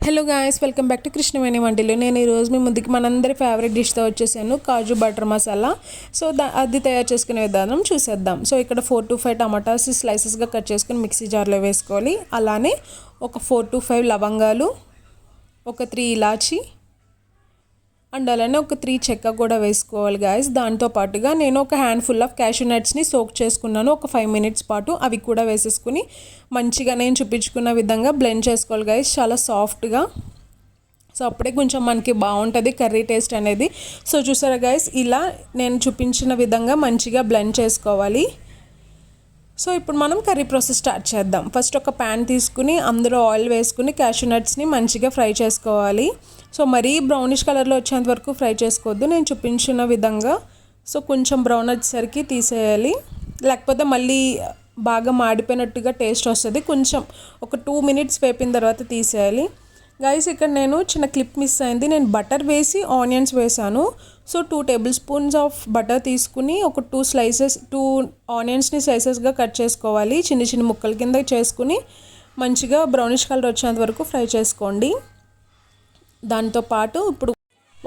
Hello guys, welcome back to Krishnaveni వంటలు. నేను ఈరోజు మీ ముందుకి మనందరి ఫేవరెట్ డిష్తో వచ్చేసాను, కాజు బటర్ మసాలా. సో అది తయారు చేసుకునే విధానం చూసేద్దాం. సో ఇక్కడ 4 to 5 టమాటాస్ స్లైసెస్గా కట్ చేసుకుని మిక్సీ జార్లో వేసుకోవాలి. అలానే ఒక 4 to 5 లవంగాలు, ఒక 3 ఇలాచి అండ్ అలానే ఒక 3 చెక్క కూడా వేసుకోవాలి గాయస్. దాంతో పాటుగా నేను ఒక హ్యాండ్ఫుల్ ఆఫ్ క్యాషూ నట్స్ని సోక్ చేసుకున్నాను ఒక 5 minutes పాటు. అవి కూడా వేసేసుకుని మంచిగా నేను చూపించుకున్న విధంగా బ్లెండ్ చేసుకోవాలి గాయస్, చాలా సాఫ్ట్గా. సో అప్పుడే కొంచెం మనకి బాగుంటుంది కర్రీ టేస్ట్ అనేది. సో చూసారా గాయస్, ఇలా నేను చూపించిన విధంగా మంచిగా బ్లెండ్ చేసుకోవాలి. సో ఇప్పుడు మనం కర్రీ ప్రాసెస్ స్టార్ట్ చేద్దాం. ఫస్ట్ ఒక ప్యాన్ తీసుకుని అందులో ఆయిల్ వేసుకుని క్యాషూ నట్స్ని మంచిగా ఫ్రై చేసుకోవాలి. సో మరీ బ్రౌనిష్ కలర్లో వచ్చేంత వరకు ఫ్రై చేసుకోవద్దు, నేను చూపించిన విధంగా. సో కొంచెం బ్రౌన్ వచ్చేసరికి తీసేయాలి, లేకపోతే మళ్ళీ బాగా మాడిపోయినట్టుగా టేస్ట్ వస్తుంది. కొంచెం ఒక 2 minutes వేపిన తర్వాత తీసేయాలి. గైస్ ఇక్కడ నేను చిన్న క్లిప్ మిస్ అయింది, నేను బటర్ వేసి ఆనియన్స్ వేసాను. సో 2 tablespoons ఆఫ్ బటర్ తీసుకుని ఒక 2 ఆనియన్స్ని స్లైసెస్గా కట్ చేసుకోవాలి. చిన్న చిన్న ముక్కల కింద చేసుకుని మంచిగా బ్రౌనిష్ కలర్ వచ్చేంత వరకు ఫ్రై చేసుకోండి. దాంతోపాటు ఇప్పుడు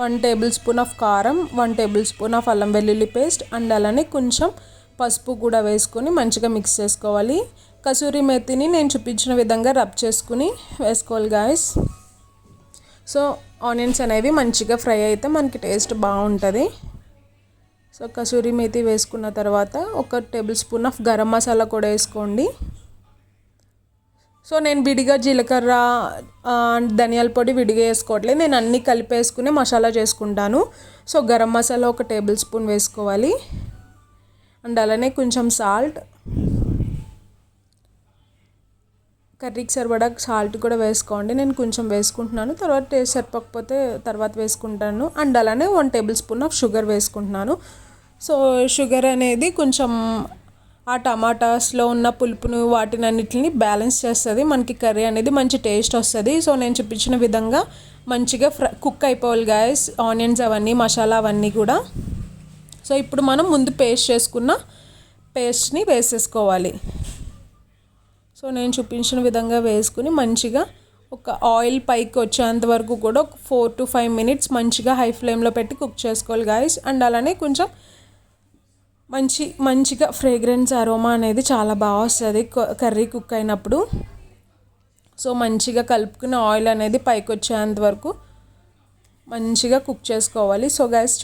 1 tablespoon ఆఫ్ కారం, 1 tablespoon ఆఫ్ అల్లం వెల్లుల్లి పేస్ట్ అండ్ అలానే కొంచెం పసుపు కూడా వేసుకొని మంచిగా మిక్స్ చేసుకోవాలి. కసూరి మేతిని నేను చూపించిన విధంగా రబ్ చేసుకుని వేసుకోవాలి గాయస్. సో ఆనియన్స్ అనేవి మంచిగా ఫ్రై అయితే మనకి టేస్ట్ బాగుంటుంది. సో కసూరి మేతి వేసుకున్న తర్వాత ఒక tablespoon ఆఫ్ గరం మసాలా కూడా వేసుకోండి. సో నేను విడిగా జీలకర్ర ధనియాల పొడి విడిగా వేసుకోవట్లేదు, నేను అన్నీ కలిపేసుకుని మసాలా చేసుకుంటాను. సో గరం మసాలా ఒక tablespoon వేసుకోవాలి అండ్ అలానే కొంచెం సాల్ట్, కర్రీకి సరిపడా సాల్ట్ కూడా వేసుకోండి. నేను కొంచెం వేసుకుంటున్నాను, తర్వాత టేస్ట్ సరిపోకపోతే తర్వాత వేసుకుంటాను. అండ్ అలానే 1 tablespoon ఆఫ్ షుగర్ వేసుకుంటున్నాను. సో షుగర్ అనేది కొంచెం ఆ టమాటాస్లో ఉన్న పులుపును వాటినన్నిటిని బ్యాలెన్స్ చేస్తుంది, మనకి కర్రీ అనేది మంచి టేస్ట్ వస్తుంది. సో నేను చూపించిన విధంగా మంచిగా కుక్ అయిపోవాలి గాయస్, ఆనియన్స్ అవన్నీ మసాలా అవన్నీ కూడా. సో ఇప్పుడు మనం ముందు పేస్ట్ చేసుకున్న పేస్ట్ని వేసేసుకోవాలి. సో నేను చూపించిన విధంగా వేసుకుని మంచిగా ఒక ఆయిల్ పైకి వచ్చేంత వరకు కూడా ఒక 4 to 5 minutes మంచిగా హై ఫ్లేమ్లో పెట్టి కుక్ చేసుకోవాలి గాయస్. అండ్ అలానే కొంచెం మంచిగా ఫ్రేగ్రెన్స్ అరోమా అనేది చాలా బాగా వస్తుంది కర్రీ కుక్ అయినప్పుడు. సో మంచిగా కలుపుకున్న ఆయిల్ అనేది పైకి వచ్చేంత వరకు మంచిగా కుక్ చేసుకోవాలి. సో గైస్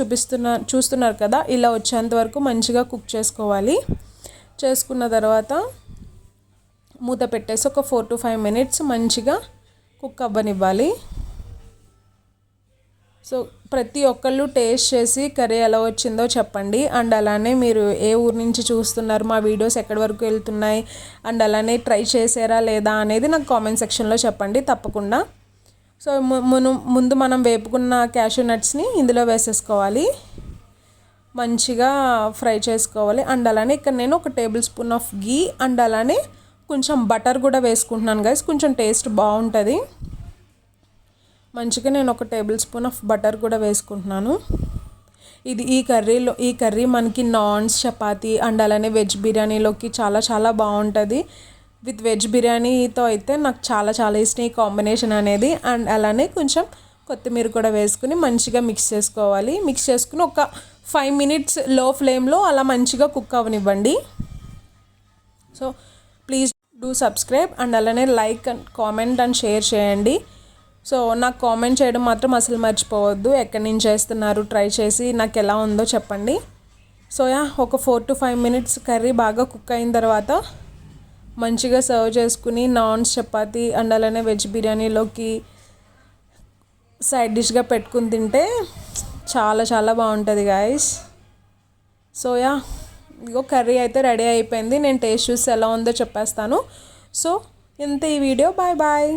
చూస్తున్నారు కదా, ఇలా వచ్చేంత వరకు మంచిగా కుక్ చేసుకోవాలి. చేసుకున్న తర్వాత మూత పెట్టేసి ఒక 4 to 5 minutes మంచిగా కుక్ అవ్వనివ్వాలి. సో ప్రతి ఒక్కళ్ళు టేస్ట్ చేసి కర్రీ ఎలా వచ్చిందో చెప్పండి. అండ్ అలానే మీరు ఏ ఊరు నుంచి చూస్తున్నారు, మా వీడియోస్ ఎక్కడి వరకు వెళ్తున్నాయి, అండ్ అలానే ట్రై చేసారా లేదా అనేది నాకు కామెంట్ సెక్షన్లో చెప్పండి తప్పకుండా. సో ముందు మనం వేపుకున్న క్యాషూ నట్స్ని ఇందులో వేసేసుకోవాలి, మంచిగా ఫ్రై చేసుకోవాలి. అండ్ అలానే ఇక్కడ నేను ఒక tablespoon ఆఫ్ గీ అండ్ అలానే కొంచెం బటర్ కూడా వేసుకుంటున్నాను గైస్, కొంచెం టేస్ట్ బాగుంటుంది. మంచిగా నేను ఒక tablespoon ఆఫ్ బటర్ కూడా వేసుకుంటున్నాను. ఈ కర్రీ మనకి నాన్స్, చపాతీ అండ్ అలానే వెజ్ బిర్యానీలోకి చాలా చాలా బాగుంటుంది. విత్ వెజ్ బిర్యానీతో అయితే నాకు చాలా చాలా ఇష్టం ఈ కాంబినేషన్ అనేది. అండ్ అలానే కొంచెం కొత్తిమీర కూడా వేసుకుని మంచిగా మిక్స్ చేసుకోవాలి. మిక్స్ చేసుకుని ఒక 5 minutes లో ఫ్లేమ్లో అలా మంచిగా కుక్ అవ్వనివ్వండి. So please do subscribe and అలానే like and comment and share చేయండి. సో నాకు కామెంట్ చేయడం మాత్రం అసలు మర్చిపోవద్దు, ఎక్కడి నుంచి చేస్తున్నారు, ట్రై చేసి నాకు ఎలా ఉందో చెప్పండి. సో ఒక 4 to 5 minutes కర్రీ బాగా కుక్ అయిన తర్వాత మంచిగా సర్వ్ చేసుకుని నాన్స్, చపాతీ అండ్ అలానే వెజ్ బిర్యానీలోకి సైడ్ డిష్గా పెట్టుకుని తింటే చాలా చాలా బాగుంటుంది గాయస్. సో ఇగో కర్రీ అయితే రెడీ అయిపోయింది, నేను టేస్ట్ చూసి ఎలా ఉందో చెప్పేస్తాను. సో ఇంత ఈ వీడియో, బాయ్ బాయ్.